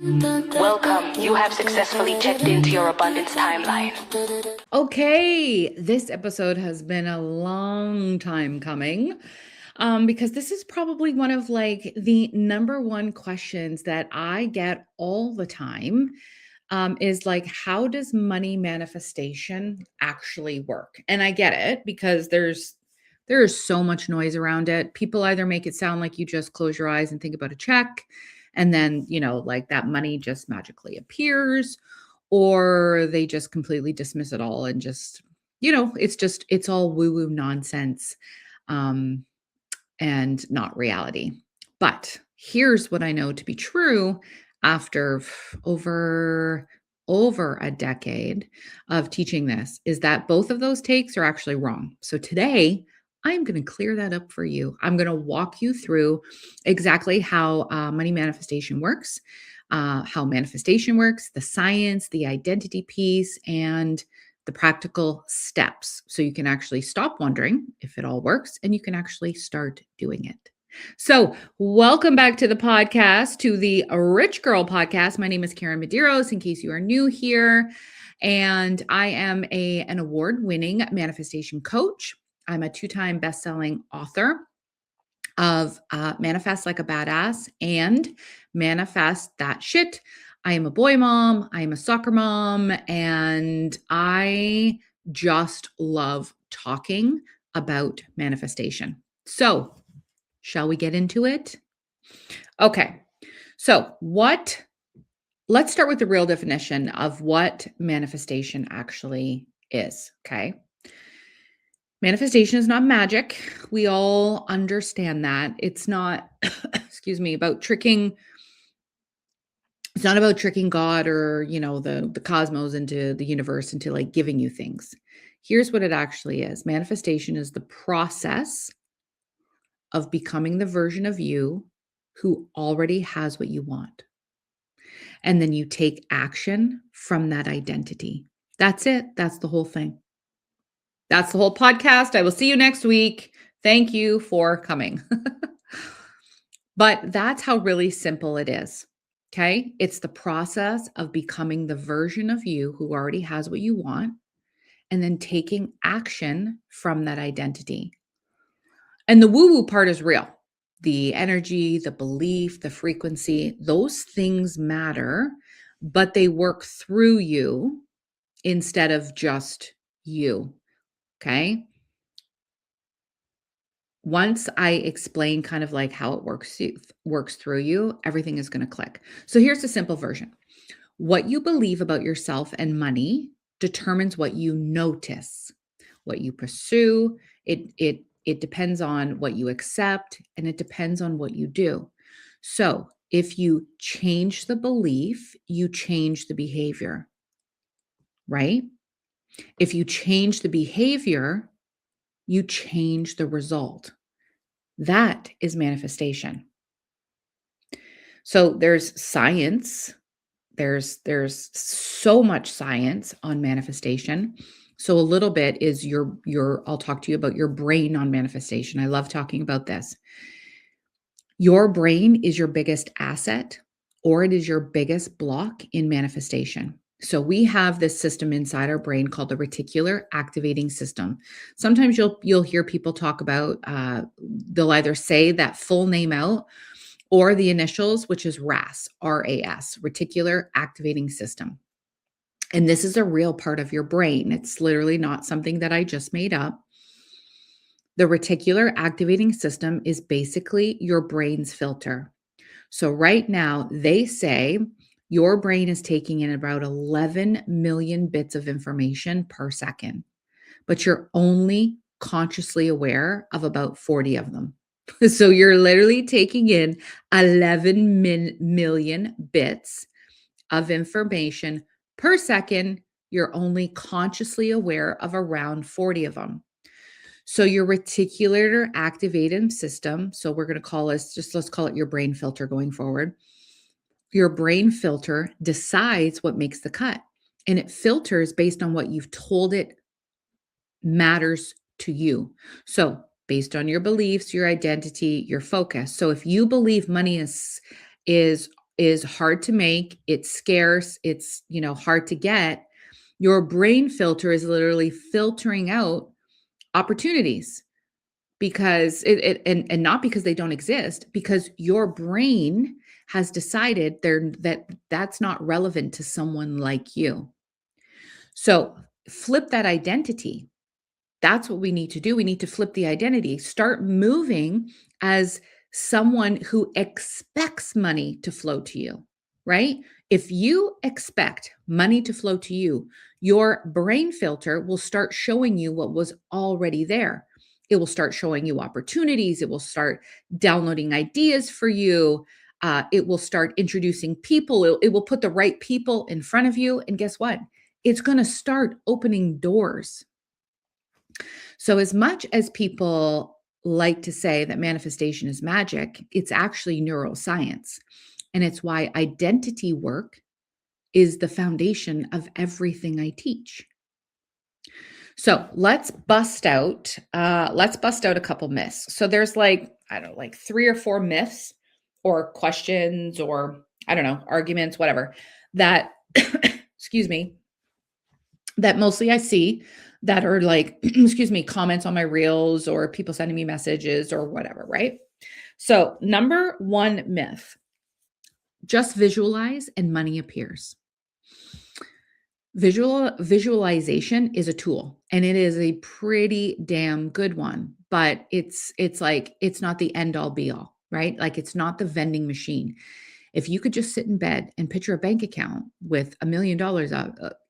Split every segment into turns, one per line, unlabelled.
Welcome. You have successfully checked into your abundance timeline.
Okay, this episode has been a long time coming because this is probably one of like the number one questions that I get all the time is like, how does money manifestation actually work? And I get it because there is so much noise around it. People either make it sound like you just close your eyes and think about a check, and then, like that money just magically appears, or they just completely dismiss it all and just, it's all woo woo nonsense um, and not reality. But here's what I know to be true after over a decade of teaching this is that both of those takes are actually wrong. So today, I'm going to clear that up for you. I'm going to walk you through exactly how money manifestation works, the science, the identity piece, and the practical steps so you can actually stop wondering if it all works and you can actually start doing it. So, welcome back to the podcast, to the Rich Girl podcast. My name is Karyn Medeiros, in case you are new here. And I am an award-winning manifestation coach. I'm a 2-time best-selling author of Manifest Like a Badass and Manifest That Shit. I am a boy mom, I am a soccer mom, and I just love talking about manifestation. So, shall we get into it? Okay. So, let's start with the real definition of what manifestation actually is, okay? Manifestation is not magic. We all understand that. It's not excuse me, about tricking it's not about tricking God or, the cosmos into the universe into like giving you things. Here's what it actually is. Manifestation is the process of becoming the version of you who already has what you want. And then you take action from that identity. That's it. That's the whole thing. That's the whole podcast. I will see you next week. Thank you for coming. But that's how really simple it is. Okay. It's the process of becoming the version of you who already has what you want and then taking action from that identity. And the woo woo part is real. The energy, the belief, the frequency, those things matter, but they work through you instead of just you. Okay. Once I explain kind of like how it works through you, everything is going to click. So here's the simple version. What you believe about yourself and money determines what you notice, what you pursue. It depends on what you accept, and it depends on what you do. So, if you change the belief, you change the behavior, right? If you change the behavior, you change the result. That is manifestation. So there's science. There's so much science on manifestation. So a little bit is your I'll talk to you about your brain on manifestation. I love talking about this. Your brain is your biggest asset or it is your biggest block in manifestation. So we have this system inside our brain called the reticular activating system. Sometimes you'll hear people talk about they'll either say that full name out or the initials, which is RAS, RAS, reticular activating system. And this is a real part of your brain. It's literally not something that I just made up. The reticular activating system is basically your brain's filter. So right now, they say your brain is taking in about 11 million bits of information per second, but you're only consciously aware of about 40 of them. So you're literally taking in 11 million bits of information per second. You're only consciously aware of around 40 of them. So your reticular activating system, so we're going to call this, let's call it your brain filter going forward. Your brain filter decides what makes the cut, and it filters based on what you've told it matters to you. So based on your beliefs, your identity, your focus. So if you believe money is is hard to make, it's scarce, it's, hard to get, your brain filter is literally filtering out opportunities because and not because they don't exist, because your brain has decided that's not relevant to someone like you. So flip that identity. That's what we need to do. We need to flip the identity. Start moving as someone who expects money to flow to you, right? If you expect money to flow to you, your brain filter will start showing you what was already there. It will start showing you opportunities. It will start downloading ideas for you. It will start introducing people. It will put the right people in front of you. And guess what? It's going to start opening doors. So, as much as people like to say that manifestation is magic, it's actually neuroscience. And it's why identity work is the foundation of everything I teach. So let's bust out a couple myths. So there's like, I don't know, like 3 or 4 myths or questions or I don't know, arguments, whatever, that excuse me, that mostly I see that are like, excuse me, comments on my reels or people sending me messages or whatever, right? So, number 1 myth, just visualize and money appears. Visualization is a tool and it is a pretty damn good one, but it's like it's not the end all be all, right? Like it's not the vending machine. If you could just sit in bed and picture a bank account with $1 million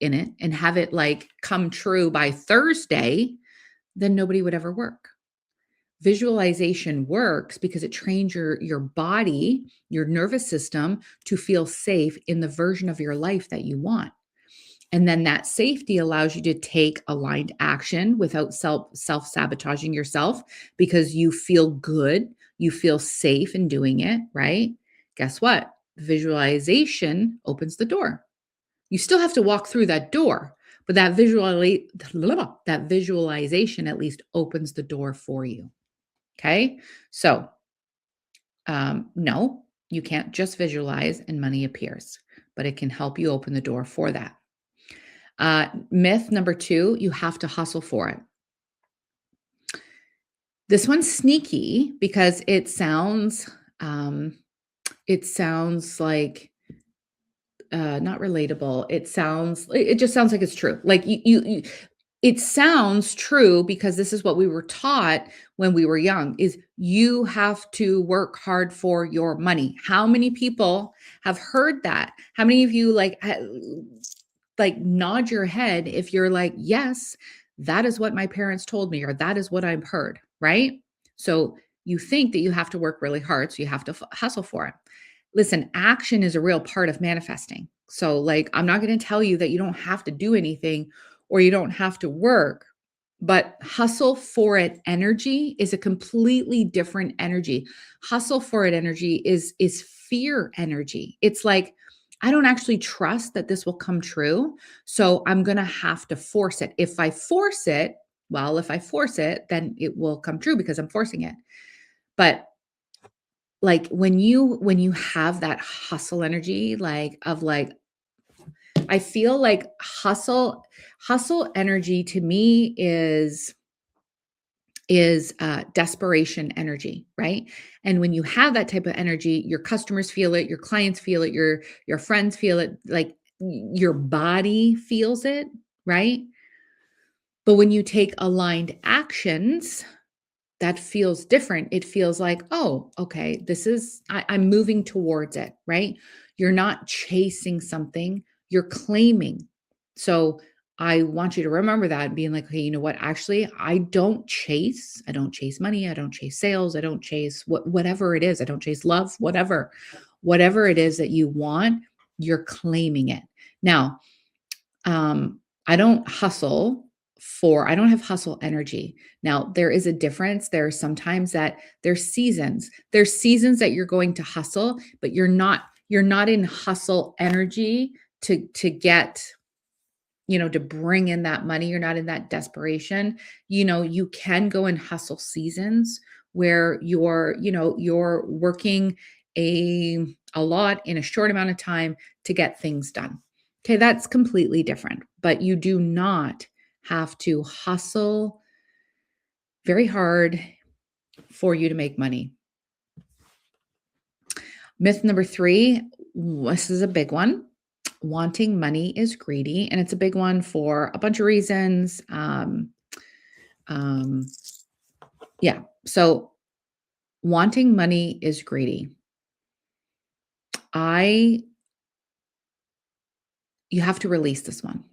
in it and have it like come true by Thursday, then nobody would ever work. Visualization works because it trains your body, your nervous system to feel safe in the version of your life that you want. And then that safety allows you to take aligned action without self-sabotaging yourself because you feel good, you feel safe in doing it, right? Guess what? Visualization opens the door. You still have to walk through that door, but that visualization at least opens the door for you. Okay? So, no, you can't just visualize and money appears, but it can help you open the door for that. Myth number 2, you have to hustle for it. This one's sneaky because it sounds like not relatable. It just sounds like it's true. Like it sounds true because this is what we were taught when we were young is you have to work hard for your money. How many people have heard that? How many of you like nod your head if you're like, yes, that is what my parents told me, or that is what I've heard, right? So you think that you have to work really hard, so you have to hustle for it. Listen, action is a real part of manifesting. So like, I'm not going to tell you that you don't have to do anything or you don't have to work, but hustle for it energy is a completely different energy. Hustle for it energy is fear energy. It's like, I don't actually trust that this will come true. So I'm going to have to force it. If I force it, then it will come true because I'm forcing it. But like when you have that hustle energy, I feel like hustle energy to me is desperation energy, right? And when you have that type of energy, your customers feel it, your clients feel it, your friends feel it, like your body feels it, right? But when you take aligned actions, that feels different. It feels like, oh, okay, I'm moving towards it, right? You're not chasing something, you're claiming. So I want you to remember that and being like, okay, you know what? Actually, I don't chase money. I don't chase sales. I don't chase whatever it is. I don't chase love, whatever it is that you want, you're claiming it. Now, I don't have hustle energy. Now, there is a difference. There are sometimes that there's seasons. There's seasons that you're going to hustle, but you're not in hustle energy to get, to bring in that money. You're not in that desperation. You can go in hustle seasons where you're working a lot in a short amount of time to get things done. Okay, that's completely different, but you do not have to hustle very hard for you to make money. Myth number 3, this is a big one. Wanting money is greedy, and it's a big one for a bunch of reasons. Um, yeah, so wanting money is greedy. You have to release this one,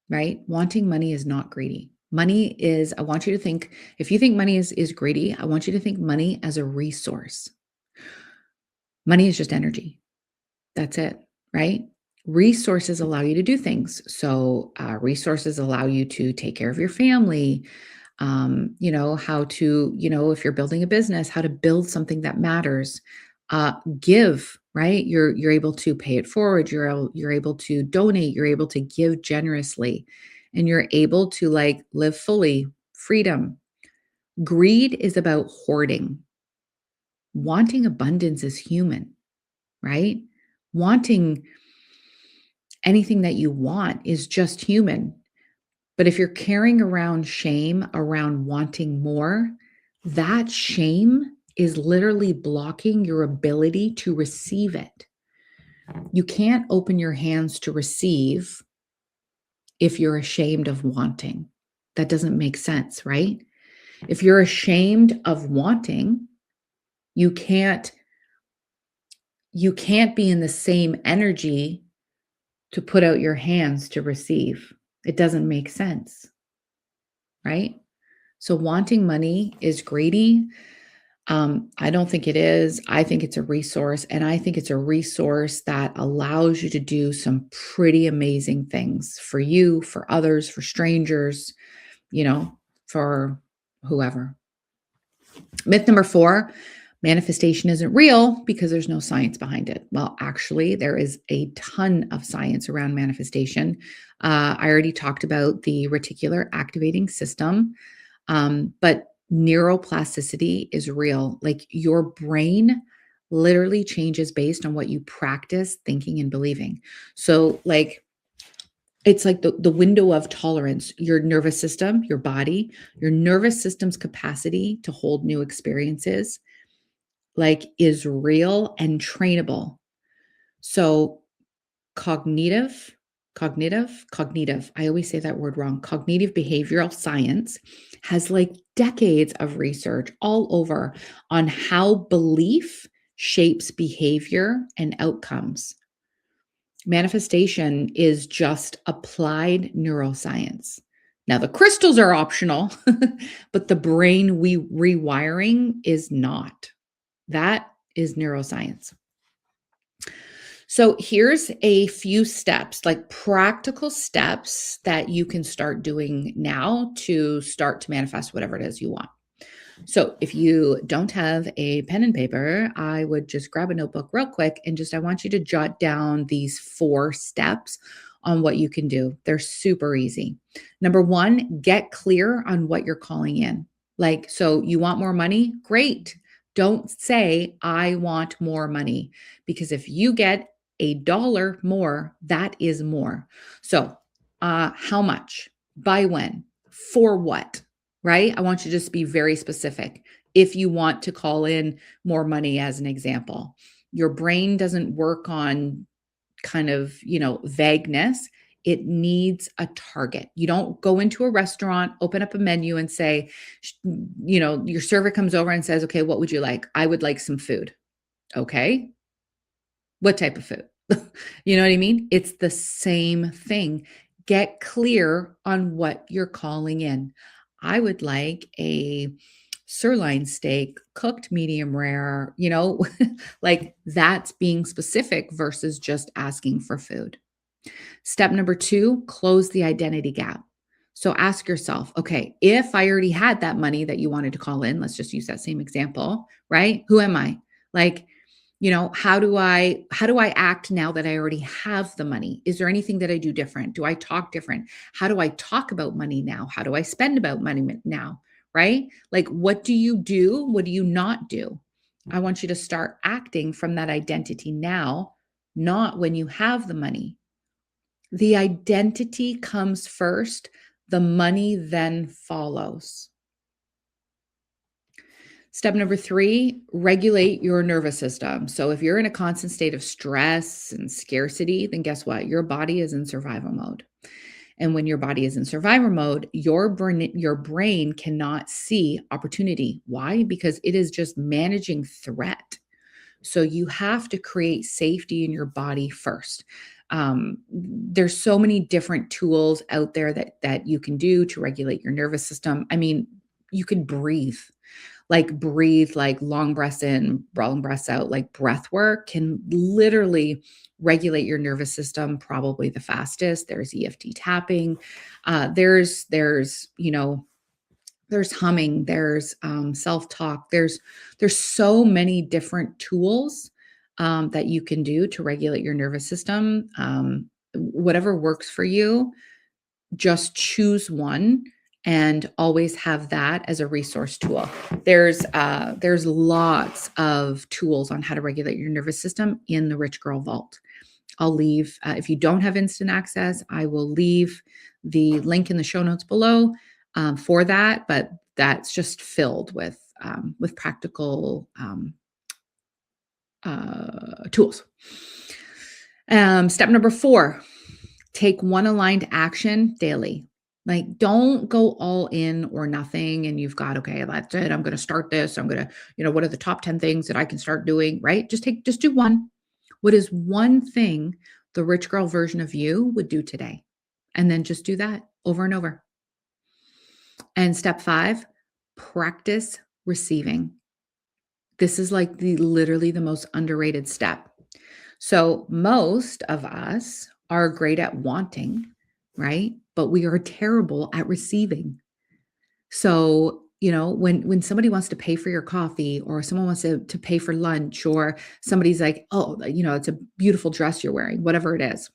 right? Wanting money is not greedy. Money is, I want you to think, if you think money is greedy, I want you to think money as a resource. Money is just energy. That's it, right? Resources allow you to do things. So resources allow you to take care of your family, how to, if you're building a business, how to build something that matters, give, right? You're able to pay it forward. You're able to donate. You're able to give generously, and you're able to like live fully, freedom. Greed is about hoarding. Wanting abundance is human, right? Wanting anything that you want is just human. But if you're carrying around shame around wanting more, that shame is literally blocking your ability to receive it. You can't open your hands to receive if you're ashamed of wanting. That doesn't make sense, right? If you're ashamed of wanting, you can't be in the same energy to put out your hands to receive. It doesn't make sense, right? So wanting money is greedy. I don't think it is. I think it's a resource, and I think it's a resource that allows you to do some pretty amazing things for you, for others, for strangers, for whoever. Myth number 4, manifestation isn't real because there's no science behind it. Well, actually, there is a ton of science around manifestation. I already talked about the reticular activating system, but neuroplasticity is real. Like your brain literally changes based on what you practice thinking and believing. So, like, it's like the window of tolerance, your nervous system, your body, your nervous system's capacity to hold new experiences, like, is real and trainable. So, cognitive, cognitive. I always say that word wrong. Cognitive behavioral science has like decades of research all over on how belief shapes behavior and outcomes. Manifestation is just applied neuroscience. Now, the crystals are optional, but the brain rewiring is not. That is neuroscience. So here's a few steps, like practical steps that you can start doing now to start to manifest whatever it is you want. So if you don't have a pen and paper, I would just grab a notebook real quick and I want you to jot down these 4 steps on what you can do. They're super easy. Number 1, get clear on what you're calling in. Like, so you want more money? Great. Don't say, I want more money, because if you get $1 more, that is more. So, how much? By when? For what? Right? I want you to just be very specific. If you want to call in more money, as an example, your brain doesn't work on kind of, vagueness. It needs a target. You don't go into a restaurant, open up a menu and say, your server comes over and says, okay, what would you like? I would like some food. Okay. What type of food? You know what I mean? It's the same thing. Get clear on what you're calling in. I would like a sirloin steak, cooked medium rare, like that's being specific versus just asking for food. Step number 2, close the identity gap. So ask yourself, okay, if I already had that money that you wanted to call in, let's just use that same example, right? Who am I? Like, how do I act now that I already have the money? Is there anything that I do different? Do I talk different? How do I talk about money now? How do I spend about money now? Right? Like, what do you do? What do you not do? I want you to start acting from that identity now, not when you have the money. The identity comes first, the money then follows. Step number 3, regulate your nervous system. So if you're in a constant state of stress and scarcity, then guess what? Your body is in survival mode. And when your body is in survival mode, your brain cannot see opportunity. Why? Because it is just managing threat. So you have to create safety in your body first. There's so many different tools out there that you can do to regulate your nervous system. I mean, you could breathe like long breaths in, long breaths out, like breath work can literally regulate your nervous system probably the fastest. There's EFT tapping. There's humming, there's self-talk. There's so many different tools that you can do to regulate your nervous system. Whatever works for you, just choose one and always have that as a resource tool. There's lots of tools on how to regulate your nervous system in the Rich Girl Vault. I'll leave, if you don't have instant access, I will leave the link in the show notes below for that, but that's just filled with practical tools. Step number 4, take one aligned action daily. Like, don't go all in or nothing. And you've got, okay, that's it. I'm going to start this. I'm going to, what are the top 10 things that I can start doing, right? Just do one. What is one thing the rich girl version of you would do today? And then just do that over and over. And step 5, practice receiving. This is like literally the most underrated step. So most of us are great at wanting, right? But we are terrible at receiving. So, when somebody wants to pay for your coffee, or someone wants to pay for lunch, or somebody's like, oh, it's a beautiful dress you're wearing, whatever it is.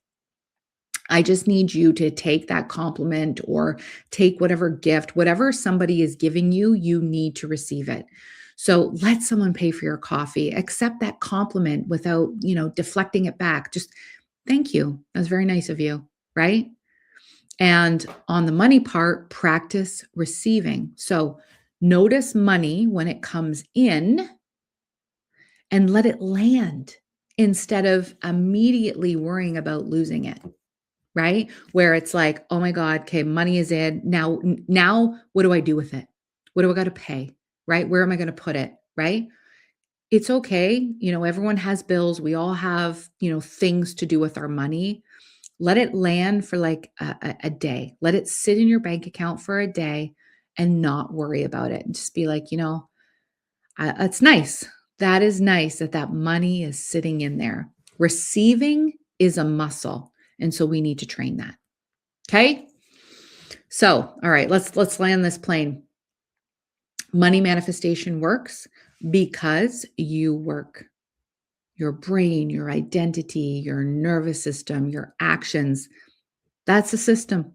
I just need you to take that compliment or take whatever gift, whatever somebody is giving you, you need to receive it. So let someone pay for your coffee, accept that compliment without, deflecting it back. Just thank you. That's very nice of you, right? And on the money part, practice receiving. So notice money when it comes in and let it land instead of immediately worrying about losing it, right? Where it's like, oh my God, okay, money is in. Now what do I do with it? What do I got to pay, right? Where am I going to put it, right? It's okay. Everyone has bills. We all have, things to do with our money. Let it land for like a day. Let it sit in your bank account for a day and not worry about it. And just be like, it's nice. That is nice that money is sitting in there. Receiving is a muscle. And so we need to train that. Okay. So, all right, let's land this plane. Money manifestation works because you work. Your brain, your identity, your nervous system, your actions. That's the system.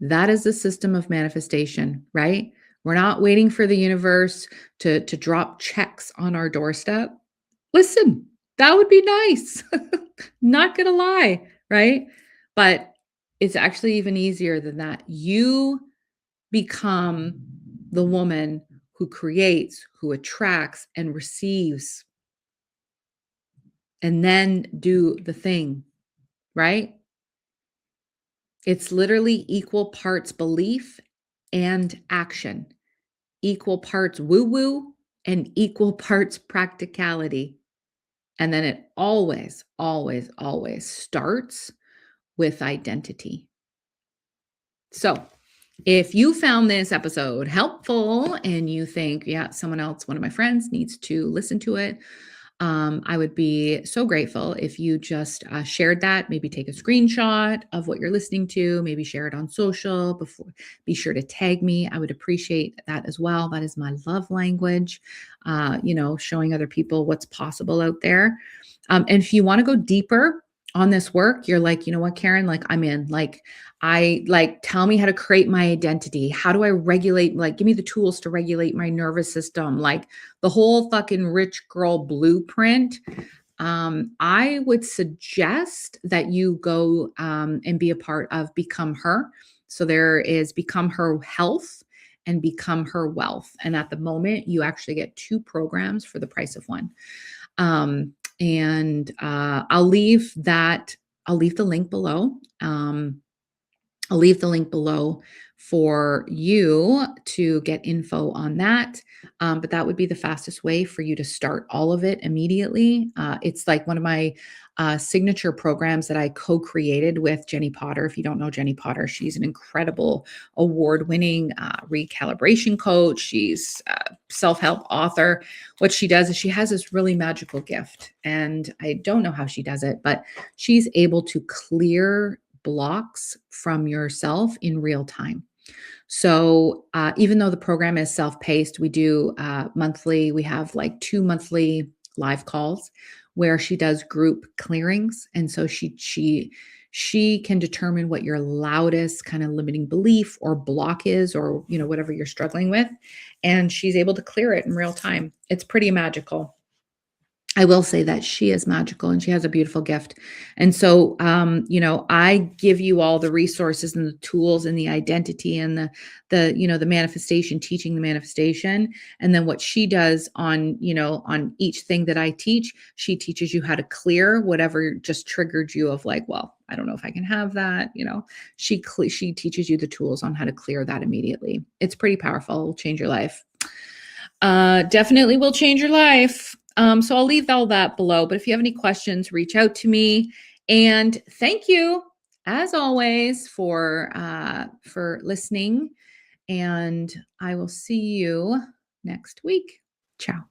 That is the system of manifestation, right? We're not waiting for the universe to drop checks on our doorstep. Listen, that would be nice. Not gonna lie, right? But it's actually even easier than that. You become the woman who creates, who attracts, and receives. And then do the thing, right? It's literally equal parts belief and action, equal parts woo-woo and equal parts practicality. And then it always, always, always starts with identity. So if you found this episode helpful and you think, yeah, someone else, one of my friends needs to listen to it, I would be so grateful if you just shared that, maybe take a screenshot of what you're listening to, maybe share it on social be sure to tag me. I would appreciate that as well. That is my love language, showing other people what's possible out there. And if you want to go deeper on this work, you're like, you know what, Karyn, like I'm in, tell me how to create my identity. How do I regulate, like, give me the tools to regulate my nervous system, like the whole fucking rich girl blueprint. I would suggest that you go and be a part of Become Her. So there is Become Her Health and Become Her Wealth. And at the moment, you actually get 2 programs for the price of one. And I'll leave the link below. I'll leave the link below for you to get info on that. But that would be the fastest way for you to start all of it immediately. It's like one of my signature programs that I co-created with Jenny Potter. If you don't know Jenny Potter, she's an incredible award-winning recalibration coach. She's a self-help author. What she does is she has this really magical gift, and I don't know how she does it, but she's able to clear blocks from yourself in real time. So even though the program is self-paced, we do monthly, we have like 2 monthly live calls where she does group clearings. And so she can determine what your loudest kind of limiting belief or block is, or, you know, whatever you're struggling with. And she's able to clear it in real time. It's pretty magical. I will say that she is magical and she has a beautiful gift. And so, you know, I give you all the resources and the tools and the identity and the manifestation, teaching the manifestation. And then what she does on, you know, on each thing that I teach, she teaches you how to clear whatever just triggered you of like, well, I don't know if I can have that. You know, she teaches you the tools on how to clear that immediately. It's pretty powerful. It'll change your life. Definitely will change your life. So I'll leave all that below, but if you have any questions, reach out to me. And thank you, as always, for listening. And I will see you next week. Ciao.